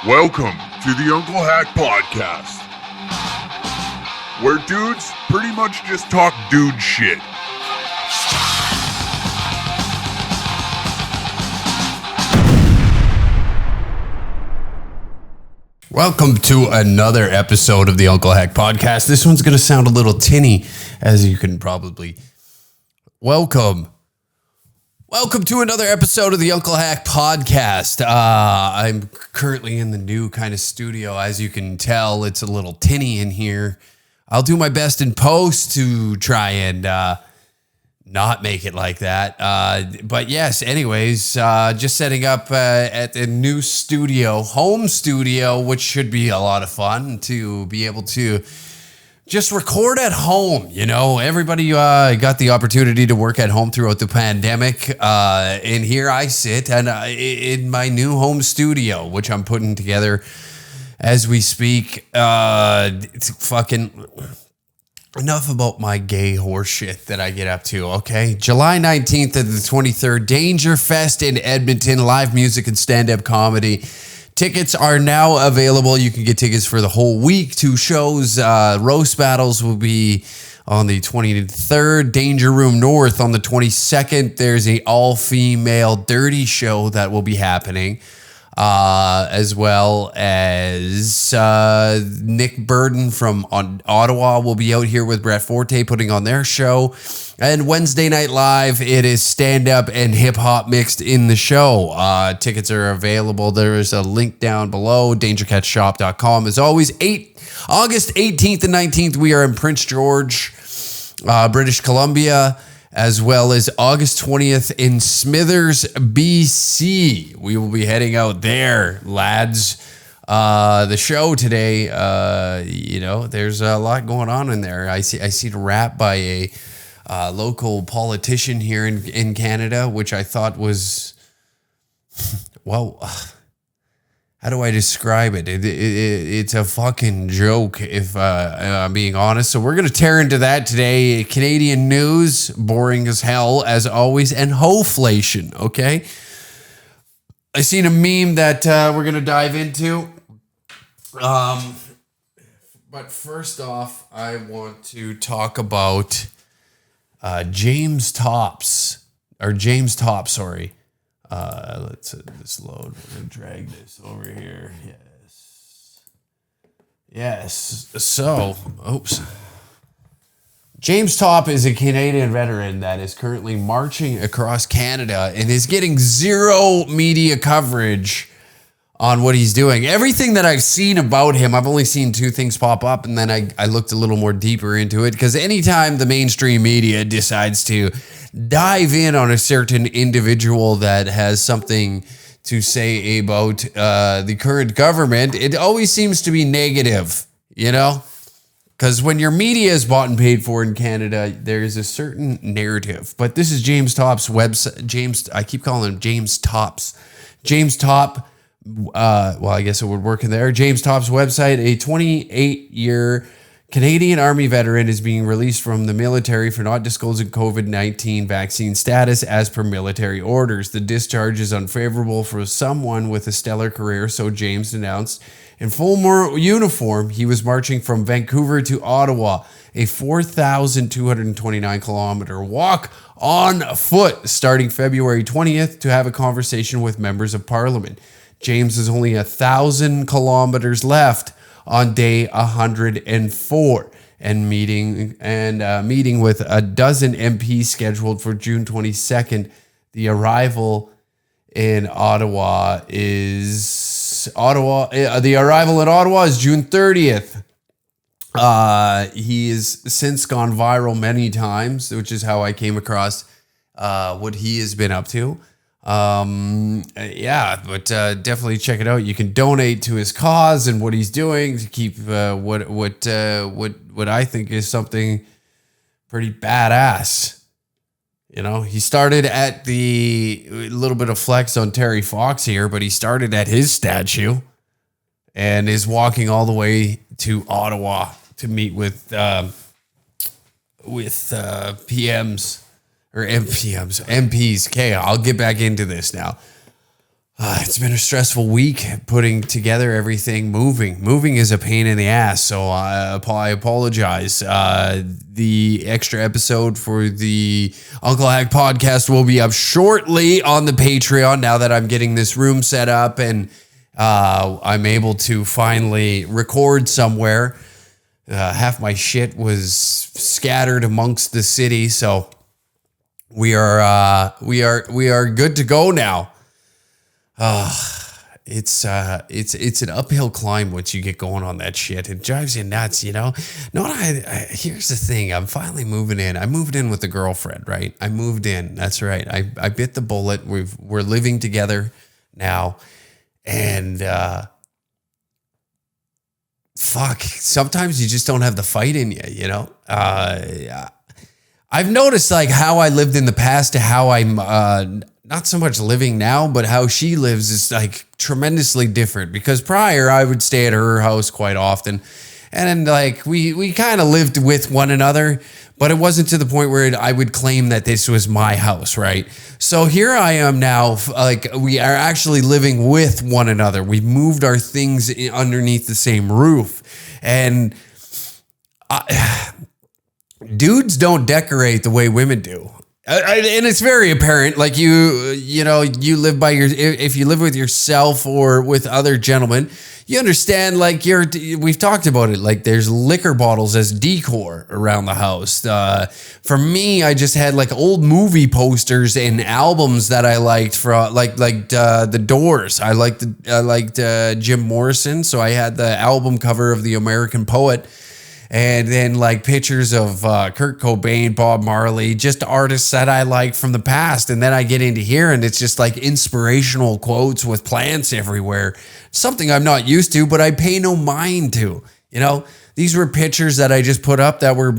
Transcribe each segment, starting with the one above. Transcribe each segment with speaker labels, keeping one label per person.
Speaker 1: Welcome to the Uncle Hack Podcast, where dudes pretty much just talk dude shit.
Speaker 2: Welcome to another episode of the Uncle Hack Podcast. This one's going to sound a little tinny, as you can probably... Welcome to another episode of the Uncle Hack Podcast. I'm currently in the new kind of studio. As you can tell, it's a little tinny in here. I'll do my best in post to try and not make it like that. But yes, anyways, just setting up at the new studio, home studio, which should be a lot of fun to be able to just record at home. You know, everybody got the opportunity to work at home throughout the pandemic. And here I sit and in my new home studio, which I'm putting together as we speak. It's fucking... Enough about my gay horse shit that I get up to, okay? July 19th to the 23rd, Danger Fest in Edmonton, live music and stand-up comedy. Tickets are now available. You can get tickets for the whole week. 2 shows. Roast Battles will be on the 23rd. Danger Room North on the 22nd. There's a all-female dirty show that will be happening. As well as Nick Burden from Ottawa will be out here with Brett Forte putting on their show. And Wednesday Night Live, it is stand-up and hip-hop mixed in the show. Tickets are available. There is a link down below, dangercatshop.com. As always, August 18th and 19th, we are in Prince George, British Columbia, as well as August 20th in Smithers, BC. We will be heading out there, lads. The show today, there's a lot going on in there. I see a rap by a local politician here in Canada, which I thought was, well... How do I describe it? It's a fucking joke, if I'm being honest. So we're going to tear into that today. Canadian news, boring as hell, as always, and Hoe-Flation, okay? I seen a meme that we're going to dive into. But first off, I want to talk about James Top, sorry. Let's hit this load. We're going to drag this over here. Yes. So, James Top is a Canadian veteran that is currently marching across Canada and is getting zero media coverage on what he's doing. Everything that I've seen about him, I've only seen 2 things pop up, and then I looked a little more deeper into it, because anytime the mainstream media decides to dive in on a certain individual that has something to say about the current government, it always seems to be negative, you know? Because when your media is bought and paid for in Canada, there is a certain narrative. But this is James Top's website. I keep calling him James Tops. James Top... I guess it would work in there. James Top's website, a 28-year Canadian Army veteran is being released from the military for not disclosing COVID-19 vaccine status as per military orders. The discharge is unfavorable for someone with a stellar career, so James announced. In full uniform, he was marching from Vancouver to Ottawa, a 4,229-kilometer walk on foot, starting February 20th, to have a conversation with members of Parliament. James is only 1,000 kilometers left on day 104, and meeting with a dozen MPs scheduled for June 22nd. The arrival in Ottawa is June 30th. He has since gone viral many times, which is how I came across what he has been up to. Definitely check it out. You can donate to his cause and what he's doing to keep what I think is something pretty badass. You know, he started at a little bit of flex on Terry Fox here, but he started at his statue and is walking all the way to Ottawa to meet with PMs or MPs. Okay, I'll get back into this now. It's been a stressful week putting together everything. Moving is a pain in the ass, so I apologize. The extra episode for the Uncle Hack podcast will be up shortly on the Patreon now that I'm getting this room set up and I'm able to finally record somewhere. Half my shit was scattered amongst the city, so we are good to go now. It's an uphill climb once you get going on that shit. It drives you nuts, you know? Here's the thing. I'm finally moving in. I moved in with a girlfriend, right? I moved in. That's right. I bit the bullet. We're living together now. And, fuck, sometimes you just don't have the fight in you, you know? I've noticed like how I lived in the past to how I'm, not so much living now, but how she lives is like tremendously different, because prior I would stay at her house quite often. And then like we kind of lived with one another, but it wasn't to the point where I would claim that this was my house, right? So here I am now, like we are actually living with one another. We moved our things underneath the same roof. And dudes don't decorate the way women do. And it's very apparent, like you live by if you live with yourself or with other gentlemen, you understand, like we've talked about it, like there's liquor bottles as decor around the house. For me, I just had like old movie posters and albums that I liked from like the Doors. I liked Jim Morrison. So I had the album cover of The American Poet. And then like pictures of Kurt Cobain, Bob Marley, just artists that I like from the past. And then I get into here and it's just like inspirational quotes with plants everywhere. Something I'm not used to, but I pay no mind to. You know, these were pictures that I just put up that were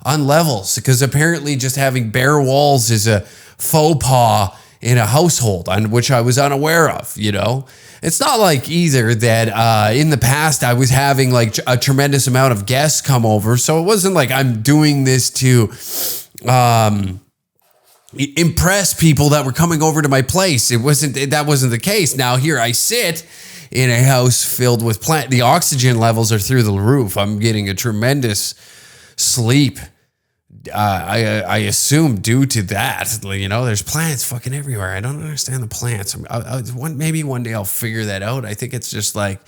Speaker 2: on levels, because apparently just having bare walls is a faux pas in a household, on which I was unaware of, you know. It's not like either that in the past I was having like a tremendous amount of guests come over. So it wasn't like I'm doing this to impress people that were coming over to my place. That wasn't the case. Now here I sit in a house filled with plant. The oxygen levels are through the roof. I'm getting a tremendous sleep. I assume due to that, you know, there's plants fucking everywhere. I don't understand the plants. Maybe one day I'll figure that out. I think it's just like,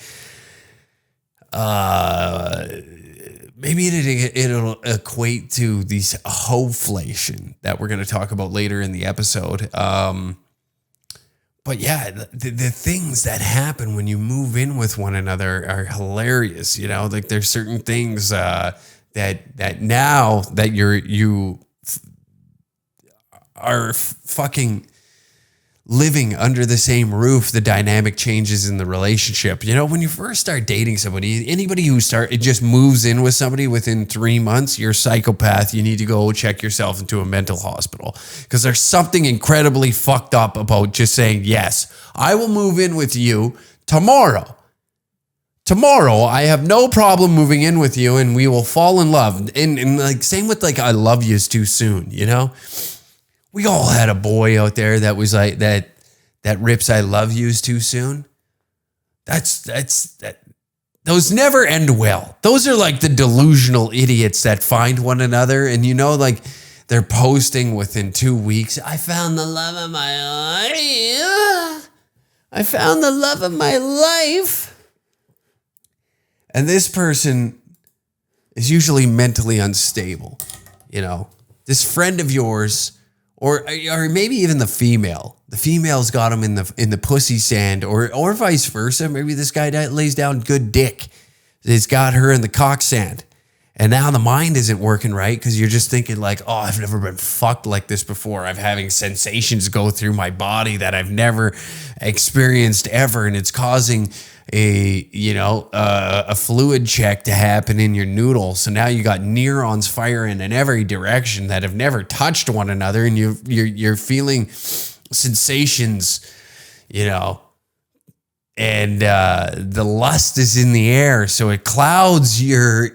Speaker 2: maybe it'll equate to these Hoe-Flation that we're going to talk about later in the episode. But yeah, the things that happen when you move in with one another are hilarious. You know, like there's certain things, that now that you are fucking living under the same roof, the dynamic changes in the relationship. You know, when you first start dating somebody, anybody who just moves in with somebody within 3 months, you're a psychopath. You need to go check yourself into a mental hospital, because there's something incredibly fucked up about just saying, yes, I will move in with you tomorrow. Tomorrow, I have no problem moving in with you and we will fall in love. And like, same with like, I love yous too soon, you know? We all had a boy out there that was like, that rips I love yous too soon. Those never end well. Those are like the delusional idiots that find one another. And you know, like they're posting within 2 weeks. I found the love of my life. I found the love of my life. And this person is usually mentally unstable, you know. This friend of yours, or maybe even the female. The female's got him in the pussy sand, or vice versa. Maybe this guy lays down good dick. It's got her in the cock sand. And now the mind isn't working right, because you're just thinking like, oh, I've never been fucked like this before. I'm having sensations go through my body that I've never experienced ever. And it's causing a fluid check to happen in your noodle. So now you got neurons firing in every direction that have never touched one another, and you're feeling sensations, you know, and the lust is in the air, so it clouds your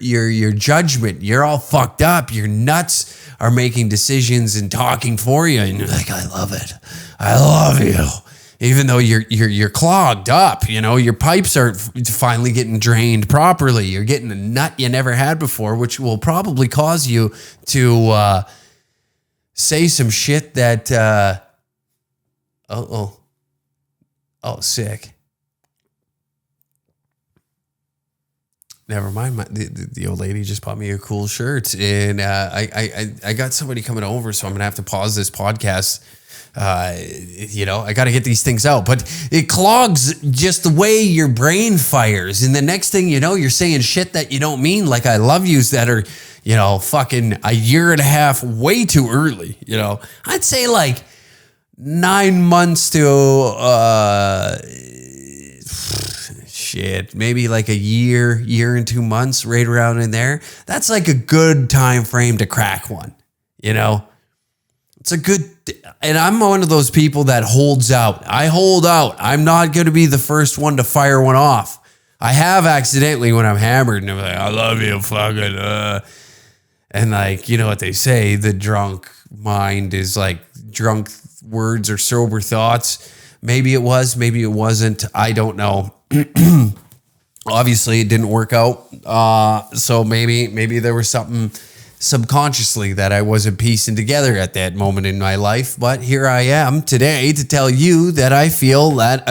Speaker 2: judgment. You're all fucked up. Your nuts are making decisions and talking for you, and you're like, I love it. I love you. even though you're clogged up, your pipes are finally getting drained properly. You're getting a nut you never had before, which will probably cause you to say some shit that, sick. Never mind. The old lady just bought me a cool shirt, and I got somebody coming over, so I'm gonna have to pause this podcast. I got to get these things out, but it clogs just the way your brain fires, and the next thing you know, you're saying shit that you don't mean, like I love yous that are, fucking a year and a half way too early. I'd say like 9 months to maybe like a year and 2 months, right around in there. That's like a good time frame to crack one. It's a good, and I'm one of those people that holds out. I hold out. I'm not going to be the first one to fire one off. I have accidentally when I'm hammered, and I'm like, I love you, fucking, and like, you know what they say, the drunk mind is like drunk words or sober thoughts. Maybe it was, maybe it wasn't. I don't know. Obviously, it didn't work out. So maybe there was something subconsciously that I wasn't piecing together at that moment in my life. But here I am today to tell you that I feel that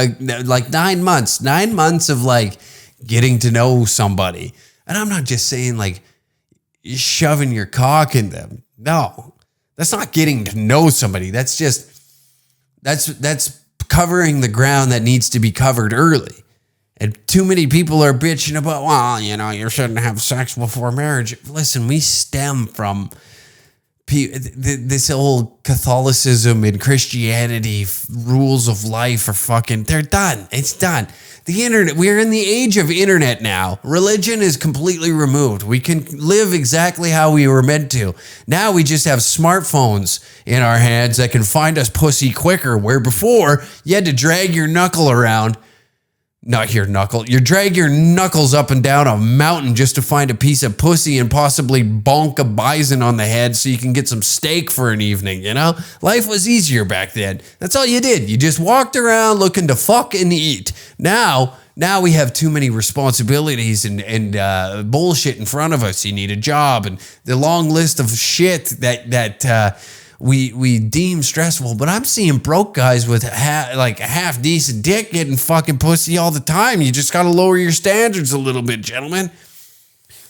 Speaker 2: like 9 months of like getting to know somebody. And I'm not just saying like shoving your cock in them. No, that's not getting to know somebody. That's just, that's covering the ground that needs to be covered early. And too many people are bitching about, well, you shouldn't have sex before marriage. Listen, we stem from this old Catholicism and Christianity rules of life are fucking, they're done. It's done. The internet, we're in the age of internet now. Religion is completely removed. We can live exactly how we were meant to. Now we just have smartphones in our hands that can find us pussy quicker, where before you had to drag your knuckle around. Not your knuckle. You drag your knuckles up and down a mountain just to find a piece of pussy and possibly bonk a bison on the head so you can get some steak for an evening, Life was easier back then. That's all you did. You just walked around looking to fuck and eat. Now we have too many responsibilities and bullshit in front of us. You need a job and the long list of shit that we deem stressful, but I'm seeing broke guys with a half decent dick getting fucking pussy all the time. You just got to lower your standards a little bit, gentlemen.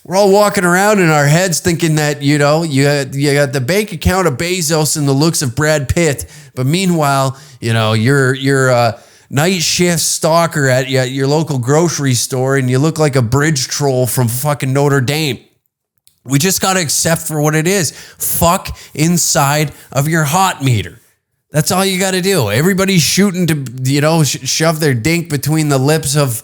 Speaker 2: We're all walking around in our heads thinking that, you got the bank account of Bezos and the looks of Brad Pitt, but meanwhile, you're a night shift stalker at your local grocery store and you look like a bridge troll from fucking Notre Dame. We just got to accept for what it is. Fuck inside of your hot meter. That's all you got to do. Everybody's shooting to, shove their dink between the lips of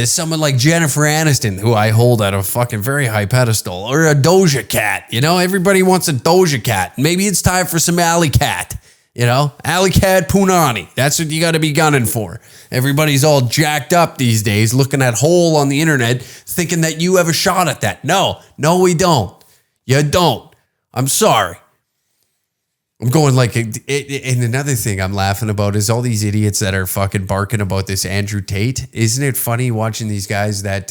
Speaker 2: someone like Jennifer Aniston, who I hold at a fucking very high pedestal, or a Doja Cat. Everybody wants a Doja Cat. Maybe it's time for some Alley Cat. Alley Cat Punani. That's what you got to be gunning for. Everybody's all jacked up these days, looking at hole on the internet, thinking that you have a shot at that. No, we don't. You don't. I'm sorry. I'm going like, and another thing I'm laughing about is all these idiots that are fucking barking about this Andrew Tate. Isn't it funny watching these guys that,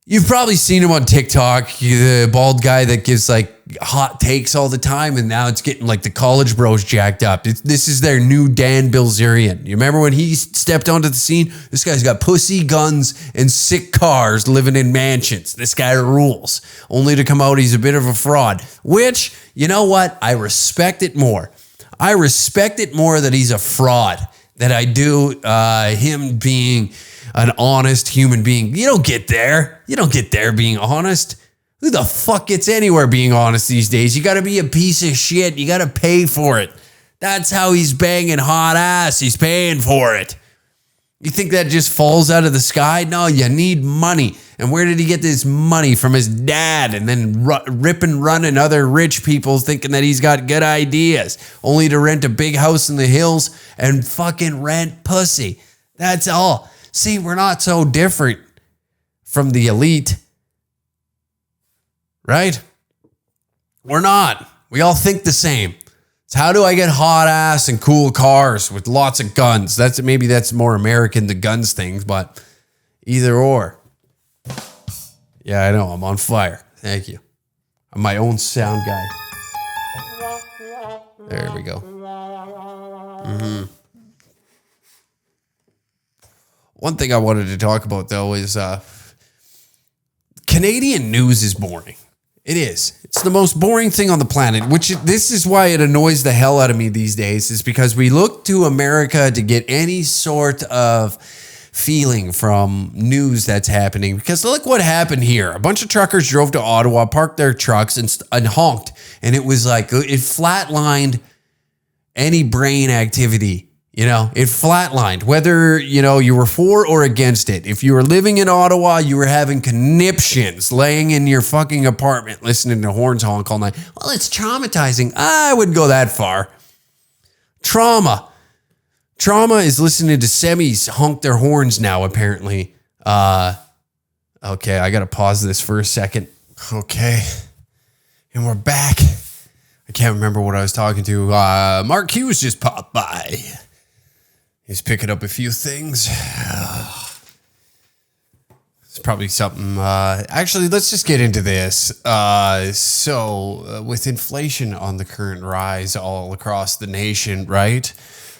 Speaker 2: you've probably seen him on TikTok, the bald guy that gives like hot takes all the time, and now it's getting like the college bros jacked up. This is their new Dan Bilzerian. You remember when he stepped onto the scene? This guy's got pussy, guns, and sick cars, living in mansions. This guy rules. Only to come out, he's a bit of a fraud, which, you know what? I respect it more. I respect it more that he's a fraud than I do him being an honest human being. You don't get there. You don't get there being honest. Who the fuck gets anywhere being honest these days? You got to be a piece of shit. You got to pay for it. That's how he's banging hot ass. He's paying for it. You think that just falls out of the sky? No, you need money. And where did he get this money? From his dad, and then rip and running other rich people thinking that he's got good ideas, only to rent a big house in the hills and fucking rent pussy. That's all. See, we're not so different from the elite, right? We're not. We all think the same. It's how do I get hot ass and cool cars with lots of guns? Maybe that's more American, the guns things, but either or. Yeah, I know. I'm on fire. Thank you. I'm my own sound guy. There we go. One thing I wanted to talk about, though, is Canadian news is boring. It is. It's the most boring thing on the planet, this is why it annoys the hell out of me these days, is because we look to America to get any sort of feeling from news that's happening. Because look what happened here. A bunch of truckers drove to Ottawa, parked their trucks and honked. And it was like, it flatlined any brain activity. You know, it flatlined, whether, you were for or against it. If you were living in Ottawa, you were having conniptions, laying in your fucking apartment, listening to horns honk all night. Well, it's traumatizing. I wouldn't go that far. Trauma is listening to semis honk their horns now, apparently. Okay, I got to pause this for a second. Okay, and we're back. I can't remember what I was talking to. Mark Hughes just popped by. He's picking up a few things. It's probably something. Actually, let's just get into this. So, with inflation on the current rise all across the nation, right?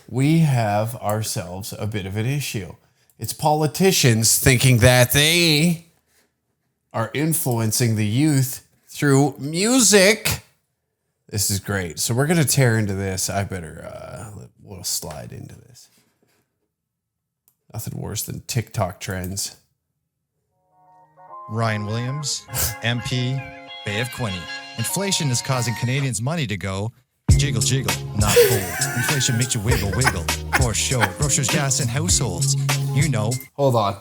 Speaker 2: We have ourselves a bit of an issue. It's politicians thinking that they are influencing the youth through music. This is great. So we're going to tear into this. I better, we'll slide into this. Nothing worse than TikTok trends.
Speaker 3: Ryan Williams, MP, Bay of Quinte. Inflation is causing Canadians' money to go jiggle, jiggle, not fold. Inflation makes you wiggle, wiggle. For show, grocers, gas, and households.
Speaker 2: Hold on.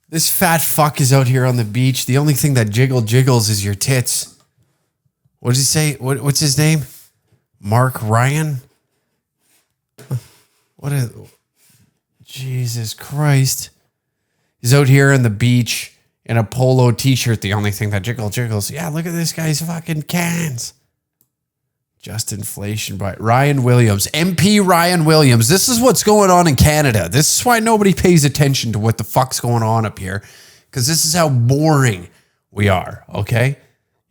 Speaker 2: This fat fuck is out here on the beach. The only thing that jiggles is your tits. What did he say? What's his name? Mark Ryan? Jesus Christ. He's out here on the beach in a polo t-shirt. The only thing that jiggles. Yeah, look at this guy's fucking cans. Just inflation by Ryan Williams. MP Ryan Williams. This is what's going on in Canada. This is why nobody pays attention to what the fuck's going on up here. Because this is how boring we are, okay?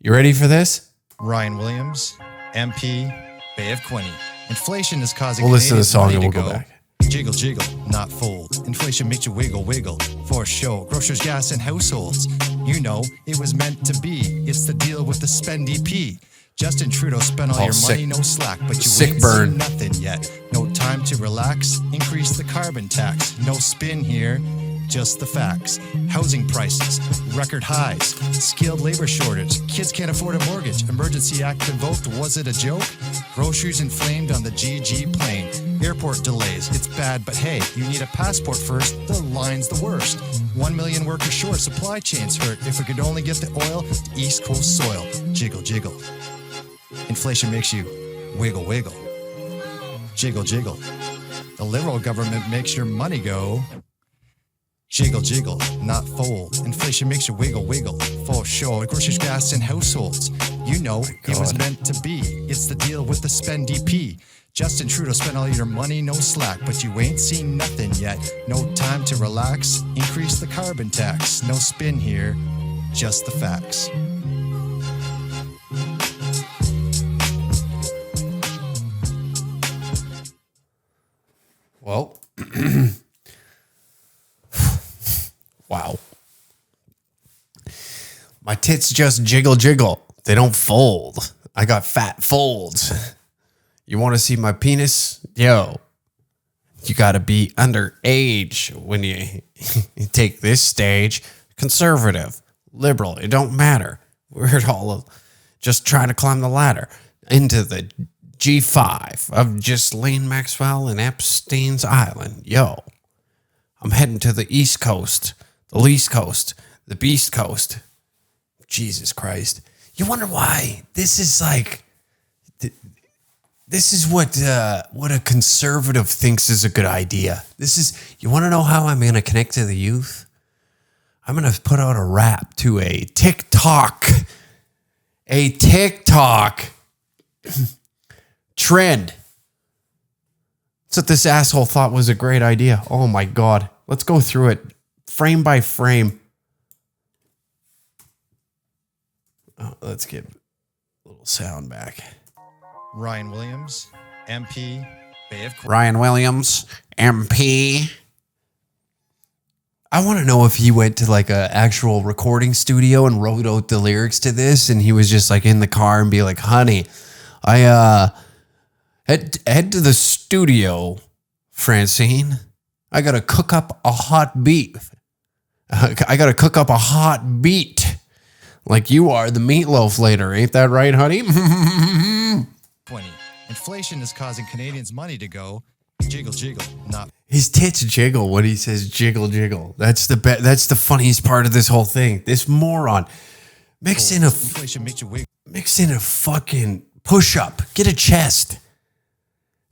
Speaker 2: You ready for this?
Speaker 3: Ryan Williams, MP, Bay of Quinte. Inflation is causing
Speaker 2: We'll listen to the
Speaker 3: Canadians'
Speaker 2: song
Speaker 3: money
Speaker 2: and we'll
Speaker 3: to
Speaker 2: go back.
Speaker 3: Jiggle, jiggle, not fold. Inflation makes you wiggle, wiggle. For show, grocers, gas, and households. It was meant to be. It's the deal with the Spendy P. Justin Trudeau spent all your money, no slack, but you ain't seen nothing yet. No time to relax, increase the carbon tax. No spin here, just the facts. Housing prices, record highs. Skilled labor shortage, kids can't afford a mortgage. Emergency Act invoked, was it a joke? Groceries inflamed on the GG plane. Airport delays, it's bad, but hey, you need a passport first, the line's the worst. 1 million workers short, supply chains hurt. If we could only get the oil to East Coast soil. Jiggle, jiggle. Inflation makes you wiggle, wiggle. Jiggle, jiggle. The Liberal government makes your money go jiggle, jiggle, not fold. Inflation makes you wiggle, wiggle. For sure, groceries, gas, and households. It was meant to be. It's the deal with the Spendy P. Justin Trudeau spent all your money, no slack, but you ain't seen nothing yet. No time to relax, increase the carbon tax. No spin here, just the facts.
Speaker 2: Well, wow. My tits just jiggle. They don't fold. I got fat folds. You want to see my penis? Yo, you got to be underage when you take this stage. Conservative, liberal, it don't matter. We're all just trying to climb the ladder into the G5 of Ghislaine Maxwell and Epstein's Island. Yo, I'm heading to the East Coast, the Least Coast, the Beast Coast. Jesus Christ. You wonder why this is like, this is what a conservative thinks is a good idea. You want to know how I'm going to connect to the youth? I'm going to put out a rap to a TikTok trend. That's what this asshole thought was a great idea. Oh my God. Let's go through it frame by frame. Oh, let's get a little sound back.
Speaker 3: Ryan Williams, MP, Bay of
Speaker 2: Ryan Williams, MP. I want to know if he went to like a actual recording studio and wrote out the lyrics to this, and he was just like in the car and be like, honey, I head to the studio, Francine. I got to cook up a hot beat. I got to cook up a hot beat like you are the meatloaf later. Ain't that right, honey?
Speaker 3: 20. Inflation is causing Canadians' money to go jiggle, jiggle, not.
Speaker 2: His tits jiggle when he says jiggle, jiggle. That's the funniest part of this whole thing. This moron mix in a
Speaker 3: Inflation makes you wiggle.
Speaker 2: mix in a fucking push up. Get a chest.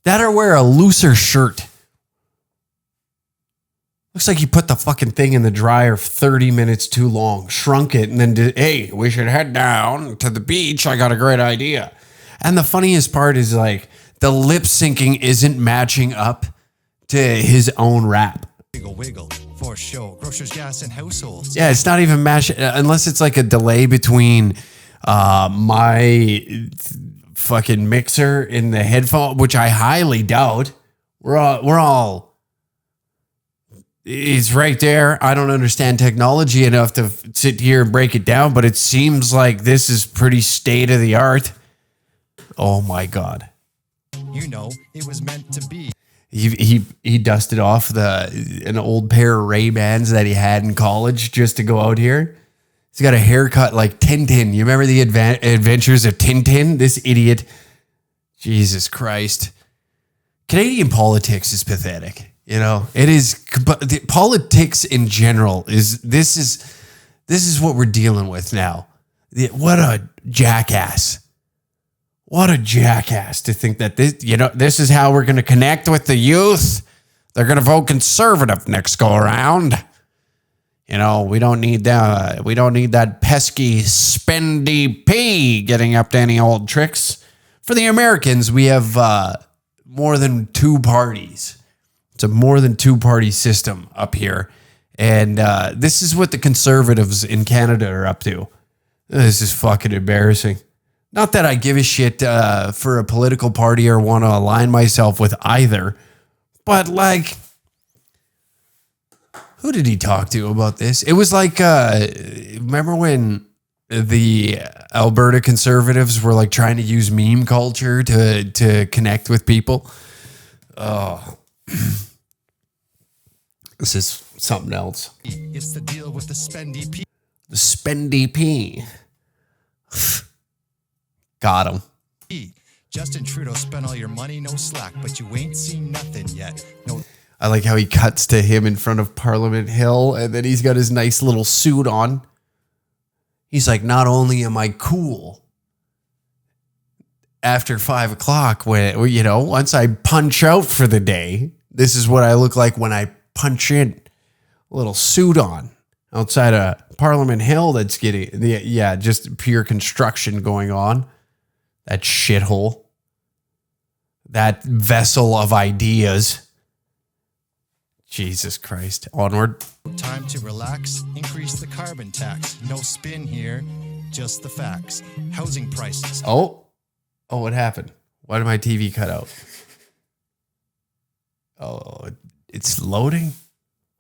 Speaker 2: That or wear a looser shirt. Looks like you put the fucking thing in the dryer 30 minutes too long, shrunk it, and then did, hey, we should head down to the beach. I got a great idea. And the funniest part is like the lip syncing isn't matching up to his own rap.
Speaker 3: Wiggle, wiggle, for show. Grocers, gas, and households.
Speaker 2: Yeah, it's not even matching unless it's like a delay between my fucking mixer in the headphone, which I highly doubt. We're all. It's right there. I don't understand technology enough to sit here and break it down, but it seems like this is pretty state of the art. Oh my God.
Speaker 3: You know, it was meant to be.
Speaker 2: He dusted off an old pair of Ray-Bans that he had in college just to go out here. He's got a haircut like Tintin. You remember the adventures of Tintin? This idiot. Jesus Christ. Canadian politics is pathetic. You know, it is. But the politics in general is what we're dealing with now. What a jackass. What a jackass to think that this is how we're going to connect with the youth. They're going to vote conservative next go around. You know, we don't need that pesky spendy P getting up to any old tricks. For the Americans, we have more than two parties. It's a more than two-party system up here. And this is what the conservatives in Canada are up to. This is fucking embarrassing. Not that I give a shit for a political party or want to align myself with either. But like, who did he talk to about this? It was like, remember when the Alberta conservatives were like trying to use meme culture to connect with people? Oh, this is something else.
Speaker 3: It's the deal with the spendy P.
Speaker 2: The spendy P. Got him.
Speaker 3: Justin Trudeau spent all your money, no slack, but you ain't seen nothing yet. No.
Speaker 2: I like how he cuts to him in front of Parliament Hill, and then he's got his nice little suit on. He's like, not only am I cool after 5 o'clock, when, you know, once I punch out for the day, this is what I look like when I punch in. A little suit on outside of Parliament Hill that's getting, just pure construction going on. That shithole. That vessel of ideas. Jesus Christ. Onward.
Speaker 3: Time to relax, increase the carbon tax. No spin here, just the facts. Housing prices.
Speaker 2: Oh, what happened? Why did my TV cut out? Oh, it's loading?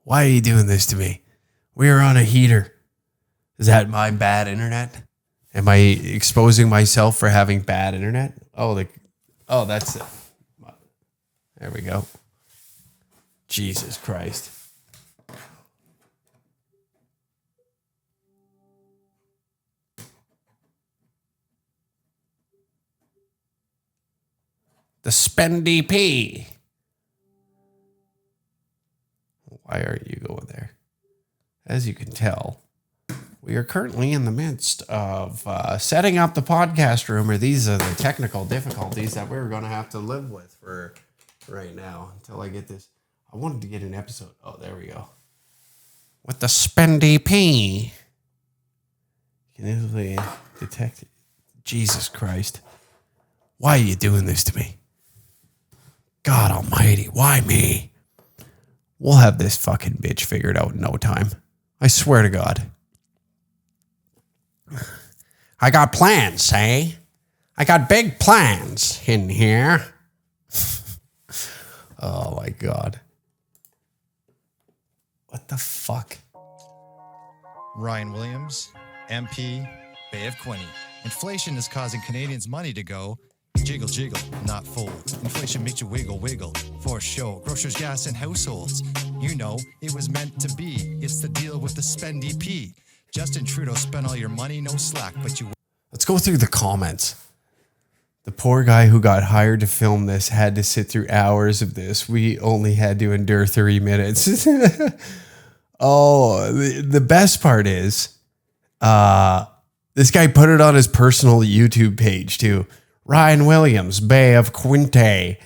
Speaker 2: Why are you doing this to me? We are on a heater. Is that my bad internet? Am I exposing myself for having bad internet? That's it. There we go. Jesus Christ. The spendy P. Why are you going there? As you can tell, we are currently in the midst of setting up the podcast room, or these are the technical difficulties that we're going to have to live with for right now until I get this. I wanted to get an episode. Oh, there we go. With the spendy P. Can easily detect it. Jesus Christ. Why are you doing this to me? God almighty, why me? We'll have this fucking bitch figured out in no time. I swear to God. I got plans, eh? I got big plans in here. Oh my God. What the fuck?
Speaker 3: Ryan Williams, MP, Bay of Quinte. Inflation is causing Canadians' money to go jiggle, jiggle, not fold. Inflation makes you wiggle, wiggle. For show, grocers, gas, and households. You know, it was meant to be. It's the deal with the spendy P. Justin Trudeau spent all your money, no slack, but you...
Speaker 2: Let's go through the comments. The poor guy who got hired to film this had to sit through hours of this. We only had to endure 30 minutes. Oh, the best part is, this guy put it on his personal YouTube page too. Ryan Williams, Bay of Quinte.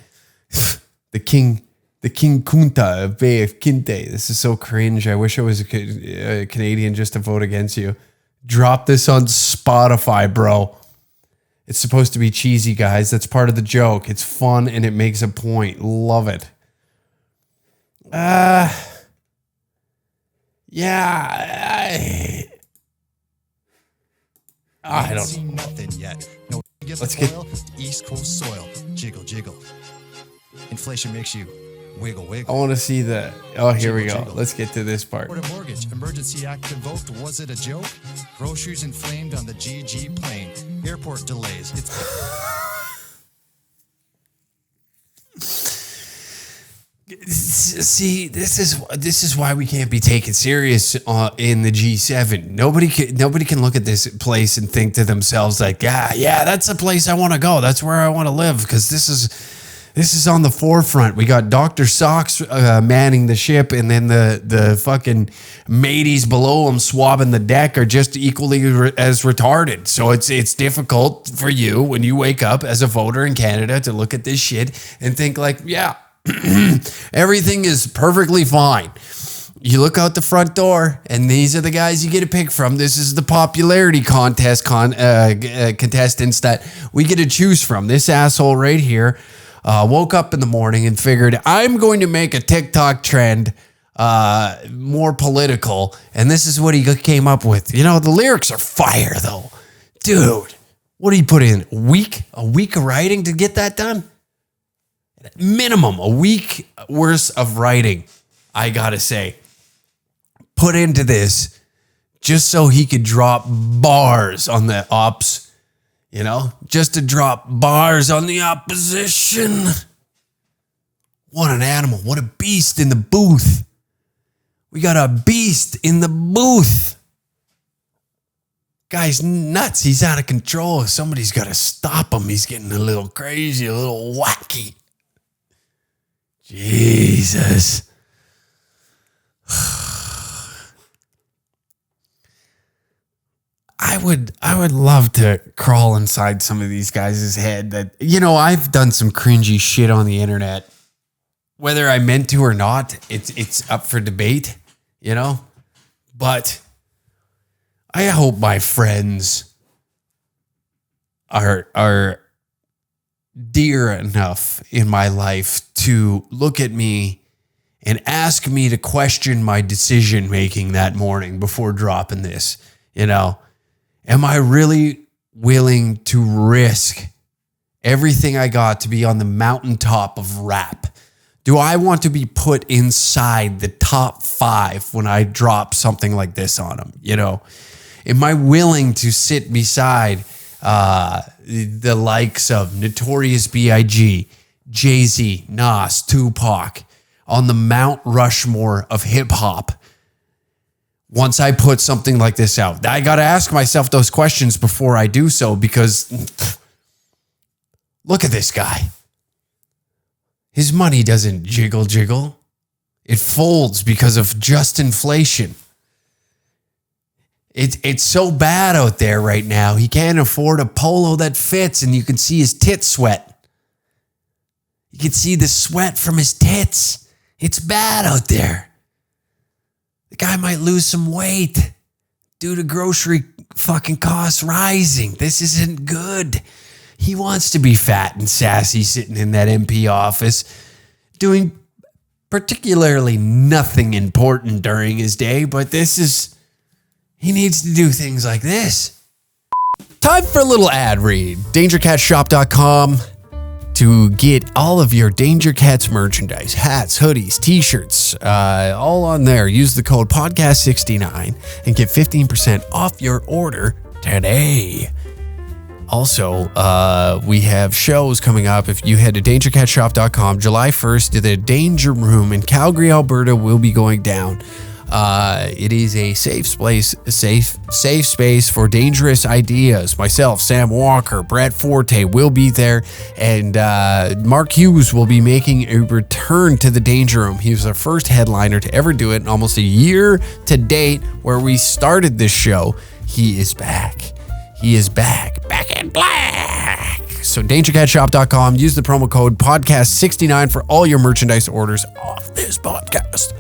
Speaker 2: the King Kunta of Bay of Quinte. This is so cringe. I wish I was a Canadian just to vote against you. Drop this on Spotify, bro. It's supposed to be cheesy, guys. That's part of the joke. It's fun and it makes a point. Love it. Yeah. I don't
Speaker 3: see nothing yet. No,
Speaker 2: Let's get
Speaker 3: East Coast soil. Jiggle, jiggle. Inflation makes you wiggle, wiggle.
Speaker 2: I want to see the... Oh, here we go.
Speaker 3: Jiggle.
Speaker 2: Let's get to this part.
Speaker 3: Florida Mortgage Emergency Act invoked. Was it a joke? Groceries inflamed on the GG plane. Airport delays.
Speaker 2: See, this is why we can't be taken serious in the G7. Nobody can look at this place and think to themselves like, yeah, that's the place I want to go. That's where I want to live because this is on the forefront. We got Dr. Socks manning the ship, and then the fucking mateys below him swabbing the deck are just equally as retarded. So it's difficult for you when you wake up as a voter in Canada to look at this shit and think like, yeah, everything is perfectly fine. You look out the front door, and these are the guys you get to pick from. This is the popularity contest contestants that we get to choose from. This asshole right here woke up in the morning and figured, I'm going to make a TikTok trend more political, and this is what he came up with. You know, the lyrics are fire, though. Dude, what did he put in? A week of writing to get that done? Minimum, a week worth of writing, I gotta say, put into this just so he could drop bars on the ops, you know, just to drop bars on the opposition. What an animal. What a beast in the booth. We got a beast in the booth. Guy's nuts. He's out of control. Somebody's got to stop him. He's getting a little crazy, a little wacky. Jesus. I would love to crawl inside some of these guys' head that, you know, I've done some cringy shit on the internet. Whether I meant to or not, it's up for debate, you know? But I hope my friends are dear enough in my life to look at me and ask me to question my decision making that morning before dropping this. You know, am I really willing to risk everything I got to be on the mountaintop of rap? Do I want to be put inside the top 5 when I drop something like this on them? You know, am I willing to sit beside the likes of Notorious B.I.G., Jay-Z, Nas, Tupac on the Mount Rushmore of hip hop? Once I put something like this out, I got to ask myself those questions before I do so, because look at this guy. His money doesn't jiggle. It folds because of just inflation. It's so bad out there right now. He can't afford a polo that fits, and you can see his tits sweat. You can see the sweat from his tits. It's bad out there. The guy might lose some weight due to grocery fucking costs rising. This isn't good. He wants to be fat and sassy sitting in that MP office, doing particularly nothing important during his day, but he needs to do things like this. Time for a little ad read. DangerCatShop.com to get all of your Danger Cats merchandise, hats, hoodies, t-shirts, all on there. Use the code podcast69 and get 15% off your order today. Also, we have shows coming up. If you head to DangerCatShop.com, July 1st, the Danger Room in Calgary, Alberta will be going down. It is a safe space for dangerous ideas. Myself, Sam Walker, Brett Forte will be there, and Mark Hughes will be making a return to the Danger Room. He was our first headliner to ever do it in almost a year to date where we started this show. He is back. He is back in black. So DangerCatShop.com, use the promo code podcast69 for all your merchandise orders off this podcast.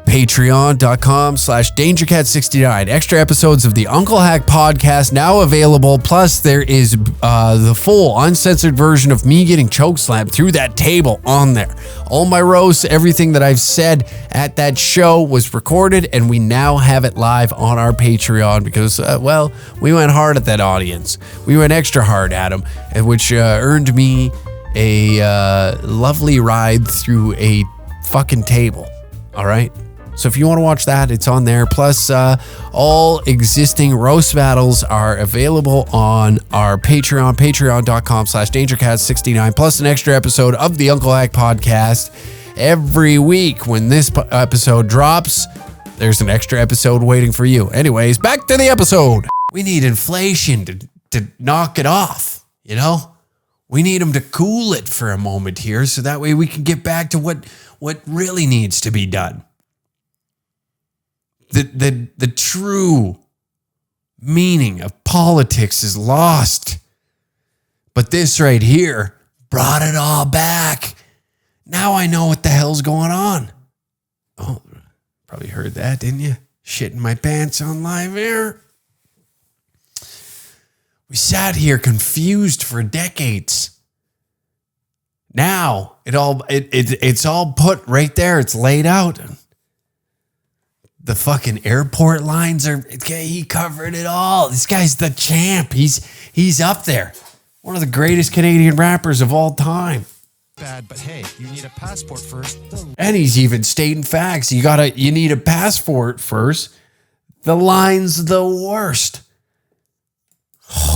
Speaker 2: Patreon.com/DangerCat69. Extra episodes of the Uncle Hack podcast now available. Plus, there is the full uncensored version of me getting chokeslammed through that table on there. All my roasts, everything that I've said at that show was recorded, and we now have it live on our Patreon because, we went hard at that audience. We went extra hard at them, which earned me a lovely ride through a fucking table. All right? So if you want to watch that, it's on there. Plus, all existing roast battles are available on our Patreon, patreon.com/DangerCat69, plus an extra episode of the Uncle Hack podcast. Every week when this episode drops, there's an extra episode waiting for you. Anyways, back to the episode. We need inflation to knock it off, you know? We need them to cool it for a moment here so that way we can get back to what really needs to be done. The true meaning of politics is lost. But this right here brought it all back. Now I know what the hell's going on. Oh, probably heard that, didn't you? Shitting my pants on live air. We sat here confused for decades. Now it's all put right there. It's laid out. The fucking airport lines he covered it all. This guy's the champ. He's up there. One of the greatest Canadian rappers of all time.
Speaker 3: Bad, but hey, you need a passport first.
Speaker 2: And he's even stating facts. You need a passport first. The line's the worst.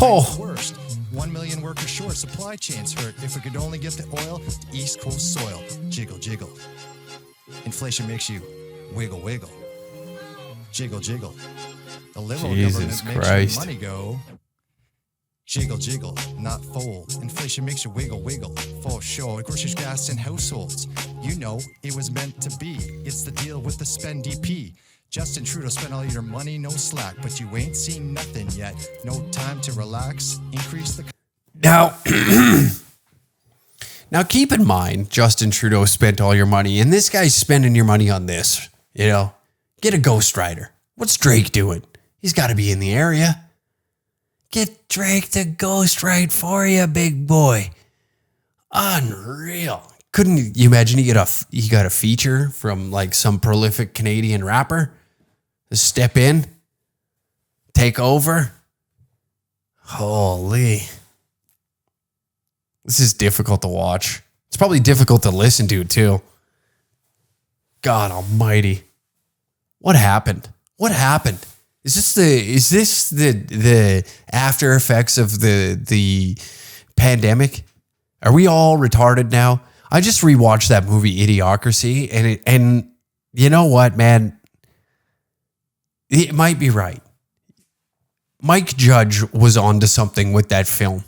Speaker 2: Oh.
Speaker 3: Worst. 1 million workers short. Supply chains hurt. If we could only get the oil, East Coast soil. Jiggle, jiggle. Inflation makes you wiggle, wiggle. Jiggle, jiggle. The liberal
Speaker 2: Jesus
Speaker 3: government
Speaker 2: Christ.
Speaker 3: makes your money go. Jiggle, jiggle, not fold. Inflation makes you wiggle, wiggle. For sure. Groceries, gas, and households. You know it was meant to be. It's the deal with the spendy P. Justin Trudeau spent all your money, no slack, but you ain't seen nothing yet. No time to relax. Increase the...
Speaker 2: Now keep in mind, Justin Trudeau spent all your money, and this guy's spending your money on this, you know? Get a Ghost Rider. What's Drake doing? He's got to be in the area. Get Drake to Ghost Ride for you, big boy. Unreal. Couldn't you imagine he got a feature from like some prolific Canadian rapper to step in, take over? Holy. This is difficult to watch. It's probably difficult to listen to too. God almighty. What happened? What happened? Is this the after effects of the pandemic? Are we all retarded now? I just rewatched that movie Idiocracy, and you know what, man? It might be right. Mike Judge was onto something with that film.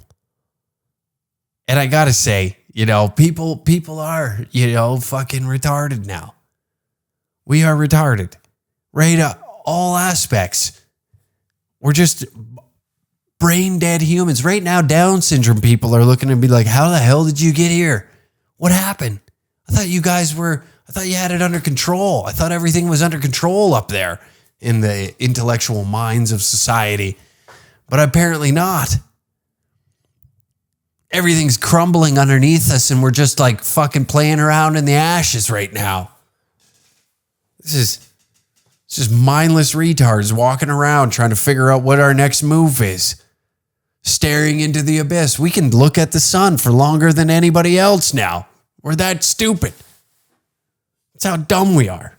Speaker 2: And I gotta say, you know, people are, you know, fucking retarded now. We are retarded. Right up all aspects. We're just brain dead humans. Right now, Down syndrome people are looking and be like, how the hell did you get here? What happened? I thought you had it under control. I thought everything was under control up there in the intellectual minds of society. But apparently not. Everything's crumbling underneath us and we're just like fucking playing around in the ashes right now. It's just mindless retards walking around trying to figure out what our next move is. Staring into the abyss. We can look at the sun for longer than anybody else now. We're that stupid. That's how dumb we are.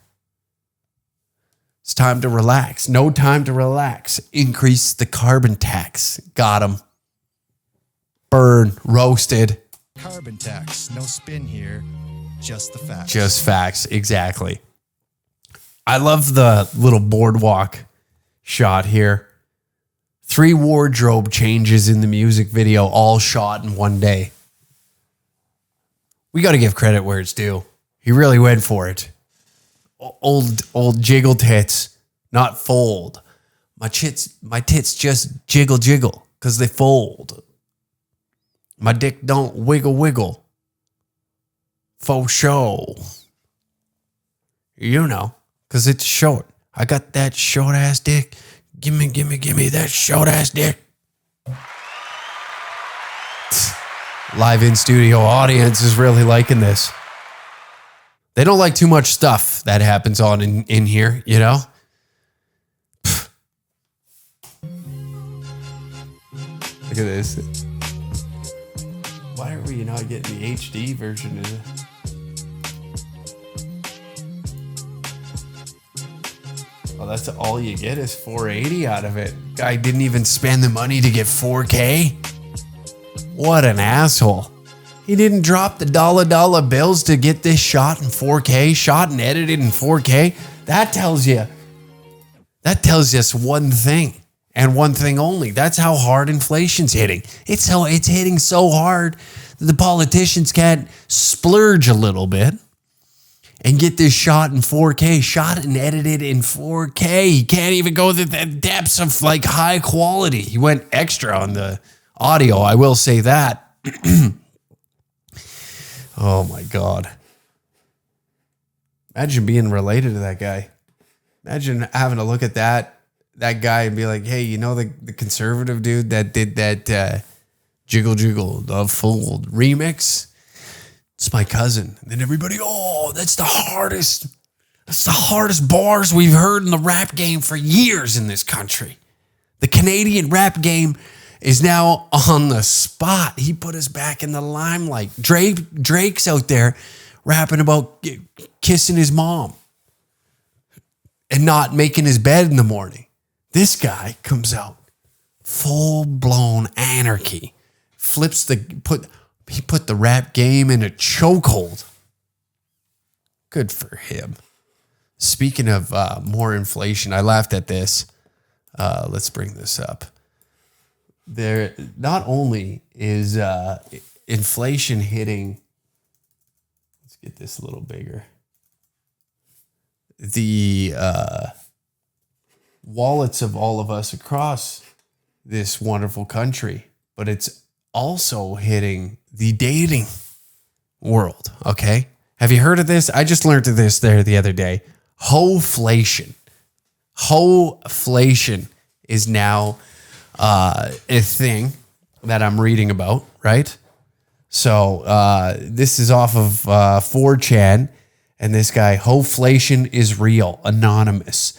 Speaker 2: It's time to relax. No time to relax. Increase the carbon tax. Got him. Burn. Roasted.
Speaker 3: Carbon tax. No spin here. Just the facts.
Speaker 2: Just facts. Exactly. I love the little boardwalk shot here. 3 wardrobe changes in the music video, all shot in one day. We got to give credit where it's due. He really went for it. Old jiggle tits, not fold. My tits just jiggle because they fold. My dick don't wiggle. Faux show. You know, because it's short. I got that short ass dick. Give me that short ass dick. Live in studio audience is really liking this. They don't like too much stuff that happens on in here, you know? Look at this. Why are we not getting the HD version of it? Well, that's all you get is 480 out of it. Guy didn't even spend the money to get 4K. What an asshole. He didn't drop the dollar bills to get this shot in 4K, shot and edited in 4K. That tells us one thing and one thing only. That's how hard inflation's hitting. It's hitting so hard that the politicians can't splurge a little bit and get this shot in 4K, shot and edited in 4K. He can't even go to the depths of like high quality. He went extra on the audio, I will say that. Oh my God. Imagine being related to that guy. Imagine having to look at that guy and be like, hey, you know the conservative dude that did that Jiggle the Fold remix? It's my cousin. And then everybody, that's the hardest bars we've heard in the rap game for years in this country. The Canadian rap game is now on the spot. He put us back in the limelight. Drake's out there rapping about kissing his mom and not making his bed in the morning. This guy comes out full-blown anarchy. He put the rap game in a chokehold. Good for him. Speaking of more inflation, I laughed at this. Let's bring this up. There, not only is inflation hitting, let's get this a little bigger, the wallets of all of us across this wonderful country, but it's also hitting the dating world, okay? Have you heard of this? I just learned of this there the other day. Hoe-Flation. Hoe-Flation is now a thing that I'm reading about, right? So this is off of 4chan, and this guy, Hoe-Flation is real, anonymous.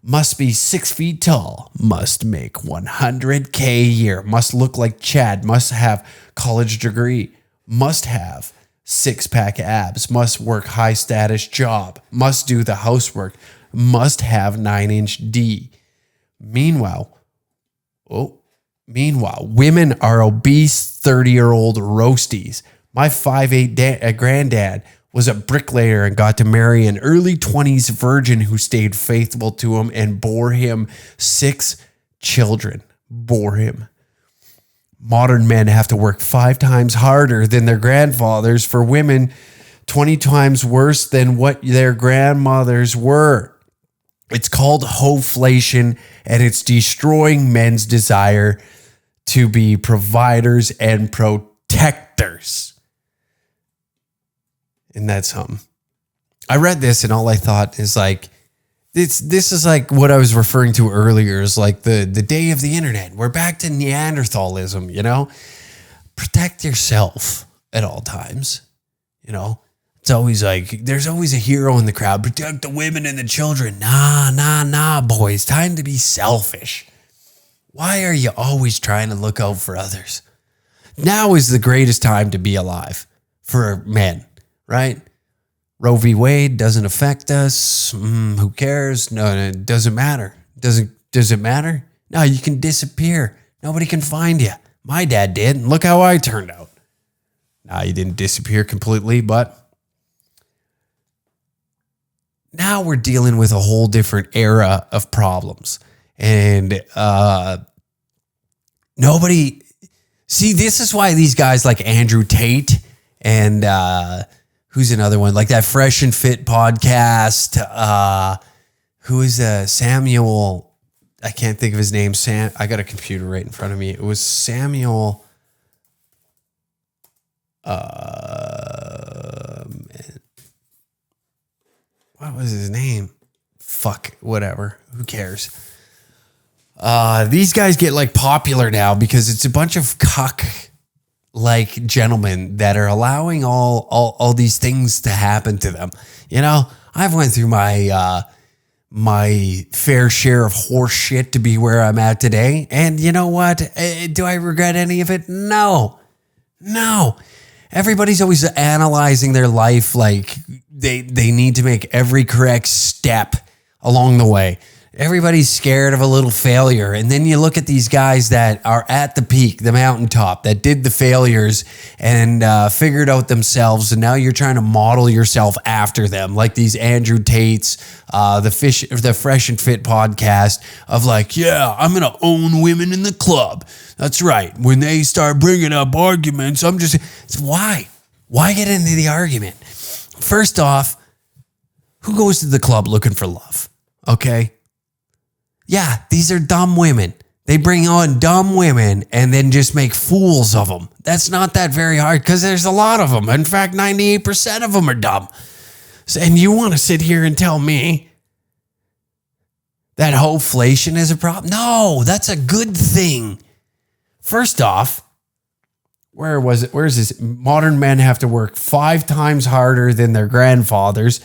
Speaker 2: Must be 6 feet tall, must make 100K a year, must look like Chad, must have college degree, must have 6-pack abs, must work high status job, must do the housework, must have 9-inch D. Meanwhile, women are obese 30-year-old roasties. My 5'8" granddad was a bricklayer and got to marry an early 20s virgin who stayed faithful to him and bore him 6 children. Bore him. Modern men have to work 5 times harder than their grandfathers. For women, 20 times worse than what their grandmothers were. It's called Hoeflation, and it's destroying men's desire to be providers and protectors. And that's something. I read this and all I thought is like, this is like what I was referring to earlier, is like the day of the internet. We're back to Neanderthalism, you know? protect yourself at all times. You know, it's always like, there's always a hero in the crowd. Protect the women and the children. Nah, boys. Time to be selfish. Why are you always trying to look out for others? Now is the greatest time to be alive for men, right? Roe v. Wade doesn't affect us. Who cares? No, it doesn't matter. Does it matter? No, you can disappear. Nobody can find you. My dad did, and look how I turned out. Nah, you didn't disappear completely, but now we're dealing with a whole different era of problems. And nobody... See, this is why these guys like Andrew Tate and who's another one? Like that Fresh and Fit podcast. Who is Samuel? I can't think of his name. I got a computer right in front of me. It was Samuel. What was his name? Fuck, whatever. Who cares? These guys get like popular now because it's a bunch of cuck like gentlemen that are allowing all these things to happen to them. You know, I've went through my my fair share of horse shit to be where I'm at today. And you know what? Do I regret any of it? No. Everybody's always analyzing their life like they need to make every correct step along the way. Everybody's scared of a little failure. And then you look at these guys that are at the peak, the mountaintop, that did the failures and figured out themselves. And now you're trying to model yourself after them. Like these Andrew Tates, the Fresh and Fit podcast of like, yeah, I'm going to own women in the club. That's right. When they start bringing up arguments, why? Why get into the argument? First off, who goes to the club looking for love? Okay. Yeah, these are dumb women. They bring on dumb women and then just make fools of them. That's not that very hard because there's a lot of them. In fact, 98% of them are dumb. And you want to sit here and tell me that Hoeflation is a problem? No, that's a good thing. First off, where was it? Where's this? Modern men have to work 5 times harder than their grandfathers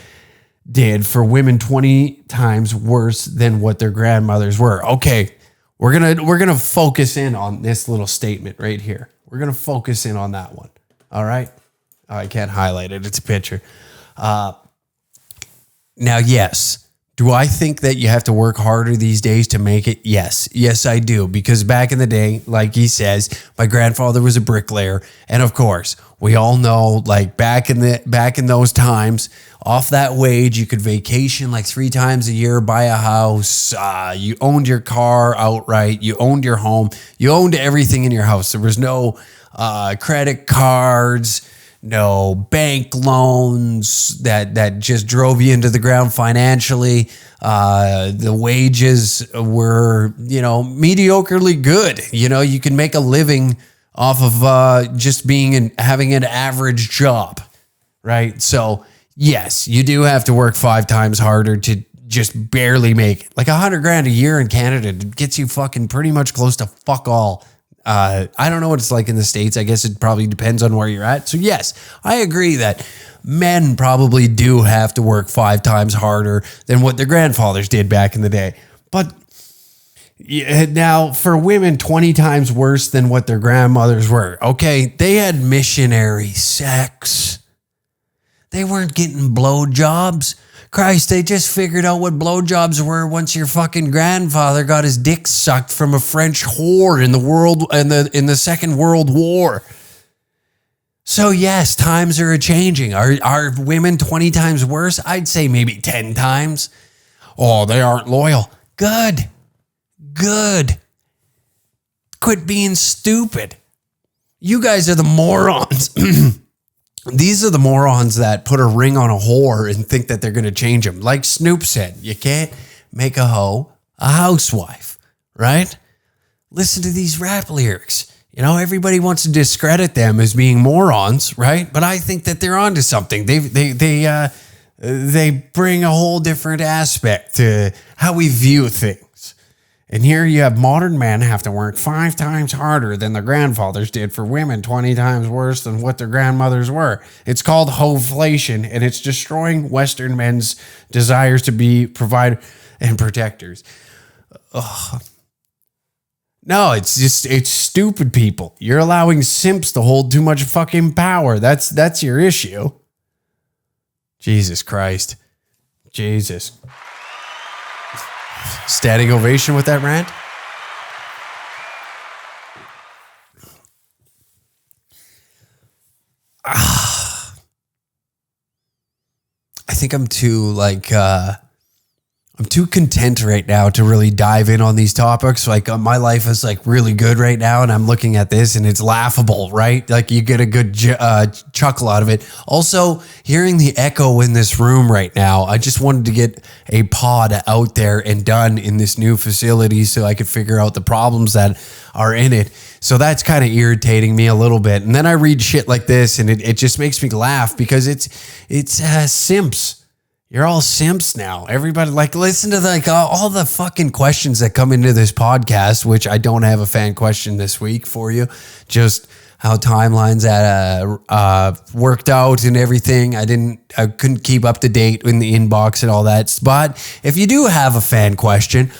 Speaker 2: did for women 20 times worse than what their grandmothers were. Okay, we're gonna focus in on this little statement right here. We're gonna focus in on that one. All right. Oh, I can't highlight it. It's a picture. Now, yes. Do I think that you have to work harder these days to make it? Yes. Yes, I do. Because back in the day, like he says, my grandfather was a bricklayer. And of course, we all know, like back in those times, off that wage, you could vacation like 3 times a year, buy a house. You owned your car outright. You owned your home. You owned everything in your house. There was no credit cards, no bank loans that just drove you into the ground financially. The wages were, mediocrely good. You can make a living off of just having an average job, right? So yes, you do have to work 5 times harder to just barely make it. Like $100,000 a year in Canada gets you fucking pretty much close to fuck all. I don't know what it's like in the States. I guess it probably depends on where you're at. So yes, I agree that men probably do have to work 5 times harder than what their grandfathers did back in the day. But now for women, 20 times worse than what their grandmothers were. Okay, they had missionary sex. They weren't getting blowjobs. Christ, they just figured out what blowjobs were once your fucking grandfather got his dick sucked from a French whore in the Second World War. So yes, times are changing. Are women 20 times worse? I'd say maybe 10 times. Oh, they aren't loyal. Good. Quit being stupid. You guys are the morons. These are the morons that put a ring on a whore and think that they're going to change them. Like Snoop said, you can't make a hoe a housewife, right? Listen to these rap lyrics. Everybody wants to discredit them as being morons, right? But I think that they're onto something. They bring a whole different aspect to how we view things. And here you have modern men have to work 5 times harder than their grandfathers did for women 20 times worse than what their grandmothers were. It's called Hoe-Flation, and it's destroying Western men's desires to be provider and protectors. Ugh. No, it's stupid people. You're allowing simps to hold too much fucking power. That's your issue. Jesus Christ. Jesus. Standing ovation with that rant? I think I'm too I'm too content right now to really dive in on these topics. Like my life is like really good right now, and I'm looking at this and it's laughable, right? Like you get a good chuckle out of it. Also, hearing the echo in this room right now, I just wanted to get a pod out there and done in this new facility so I could figure out the problems that are in it. So that's kind of irritating me a little bit. And then I read shit like this and it just makes me laugh because it's simps. You're all simps now. Everybody, like, listen to all the fucking questions that come into this podcast, which I don't have a fan question this week for you. Just how timelines worked out and everything. I couldn't keep up to date in the inbox and all that. But if you do have a fan question,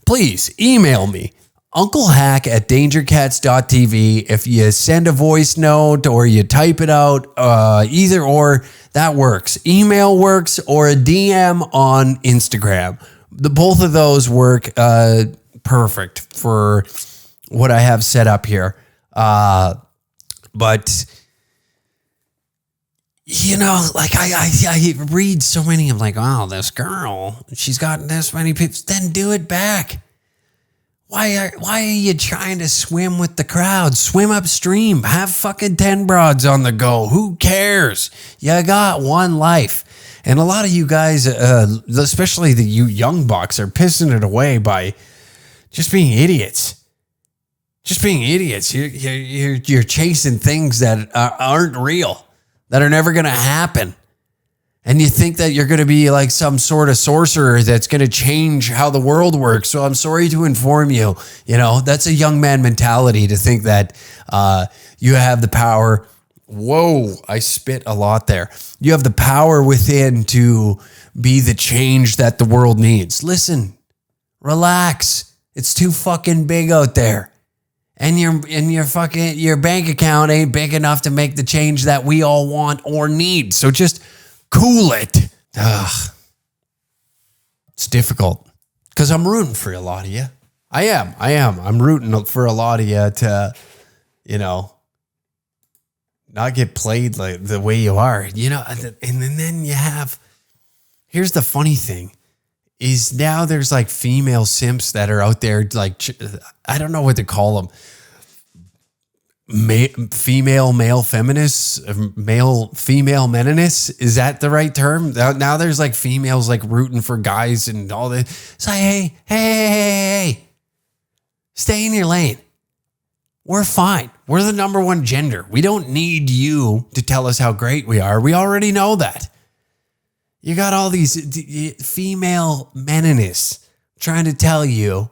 Speaker 2: please email me. unclehack@dangercats.tv. If you send a voice note or you type it out, either or, that works. Email works, or a DM on Instagram. Both of those work perfect for what I have set up here. But you know, like I read so many. I'm like, oh, this girl, she's got this many people. Then do it back. Why are you trying to swim with the crowd? Swim upstream. Have fucking 10 broads on the go. Who cares? You got one life. And a lot of you guys, especially you young bucks, are pissing it away by just being idiots. Just being idiots. You're chasing things that aren't real, that are never going to happen. And you think that you're going to be like some sort of sorcerer that's going to change how the world works. So I'm sorry to inform you, that's a young man mentality to think that you have the power. Whoa, I spit a lot there. You have the power within to be the change that the world needs. Listen, relax. It's too fucking big out there. And your bank account ain't big enough to make the change that we all want or need. So just cool it. Ugh. It's difficult because I'm rooting for a lot of you. I am. I'm rooting for a lot of you to, not get played like the way you are, and then you have, here's the funny thing is now there's like female simps that are out there. Like, I don't know what to call them. Male feminists, female meninists. Is that the right term? Now there's like females like rooting for guys and all that. It's like, hey, stay in your lane. We're fine. We're the number one gender. We don't need you to tell us how great we are. We already know that. You got all these female meninists trying to tell you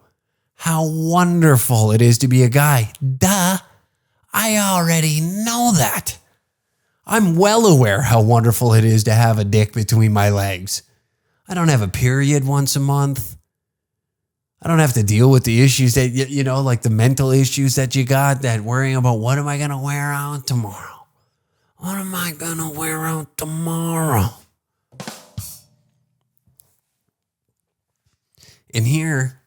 Speaker 2: how wonderful it is to be a guy. Duh. I already know that. I'm well aware how wonderful it is to have a dick between my legs. I don't have a period once a month. I don't have to deal with the issues that, like the mental issues that you got, that worrying about what am I going to wear out tomorrow? What am I going to wear out tomorrow? And here,